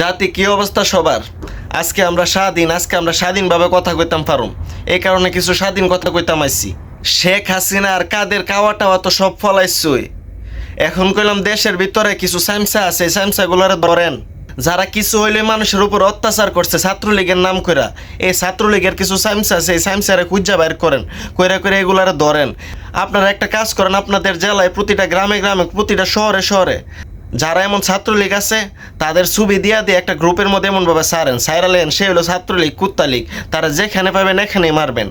জাতি কি অবস্থা সবার। আজকে আমরা স্বাধীনভাবে কথা কইতাম পারুম, এই কারণে কিছু স্বাধীন কথা কইতাম আইছি। শেখ হাসিনা আর কাদের কাওয়া টাওয়া তো সব ফলাইছই। এখন কইলাম দেশের ভিতরে কিছু সামসা আছে, এই সামসাগুলোরে ধরেন। যারা কিছু হইলে মানুষের উপর অত্যাচার করছে ছাত্রলীগের নাম কইরা, এই ছাত্রলীগের কিছু সামসা আছে, এই সামসারে খুঁজা বাইর করেন, কইরা কইরা এগুলারে ধরেন। আপনারা একটা কাজ করেন, আপনাদের জেলায় প্রতিটা গ্রামে গ্রামে প্রতিটা শহরে শহরে যারা এমন ছাত্রলীগ আছে তাদের ছবি দিয়া দিয়ে একটা গ্রুপের মধ্যে এমনভাবে সাইরালেন, সে হলো ছাত্রলীগ, কুত্তা লীগ, তারা যেখানে পাবেন এখানেই মারবেন।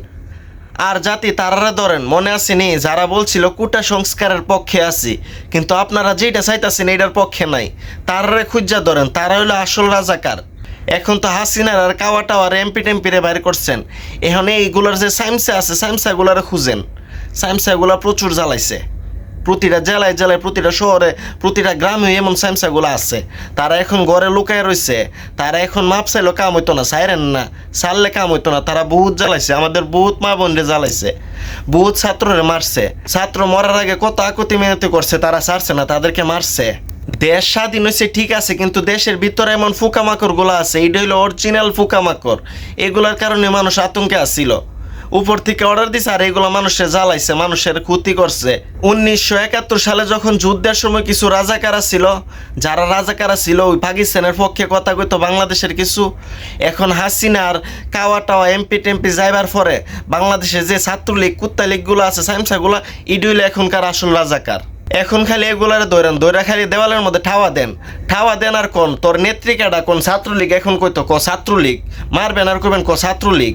আর জাতি তারারা ধরেন, মনে আসেনি যারা বলছিল কোটা সংস্কারের পক্ষে আছি, কিন্তু আপনারা যেটা চাইতেছেন এটার পক্ষে নাই, তারারে খুঁজা ধরেন, তারা হলো আসল রাজাকার। এখন তো হাসিনার আর কাওয়া টাওয়ার এমপি টেম্পিরে বাইর করছেন, এখন এইগুলার যে সাইমসা আছে সাইমসাগুলারে খুঁজেন। সাইমসাগুলা প্রচুর জ্বালাইছে, প্রতিটা জেলায় জেলায় প্রতিটা শহরে প্রতিটা গ্রামে এমন সাইমসাগুলো আছে। তারা এখন ঘরে লুকায় রয়েছে, তারা এখন মাপ চাইলেও কাম হইতো না, সাইরেন না সারলে কাম হইতো না। তারা বহুত জ্বালাইছে, আমাদের বহুত মা বোনরে জ্বালাইছে, বহুত ছাত্ররে মারছে। ছাত্র মরার আগে কত আকুতি মিনতি করছে, তারা ছাড়ছে না, তাদেরকে মারছে। দেশ স্বাধীন হয়েছে ঠিক আছে, কিন্তু দেশের ভিতরে এমন ফুকামাকড় গুলো আছে, এইটা হইলো অরিজিনাল ফুকামাকড়। এগুলার কারণে মানুষ আতঙ্কে আসছিল। উপর থেকে অর্ডার দিছে আর এগুলো মানুষের জ্বালাইছে, মানুষের ক্ষতি করছে। 1971 সালে যখন যুদ্ধের সময় কিছু রাজাকারা ছিল, যারা রাজাকারা ছিল ওই পাকিস্তানের পক্ষে কথা কইতো বাংলাদেশের কিছু। এখন হাসিনার কাওয়া টাওয়া এমপি টেম্পি যাইবার পরে বাংলাদেশে যে ছাত্রলীগ কুত্তা লীগগুলো আছে সাইমসাগুলা, ইডুইলে এখনকার আসল রাজাকার। এখন খালি এগুলারে দৈরা খালি দেওয়ালের মধ্যে ঠাওয়া দেন আর কোন তোর নেত্রিকাটা কোন ছাত্রলীগ, এখন কইতো ক ছাত্রলীগ, মারবেন আর কইবেন ক ছাত্রলীগ।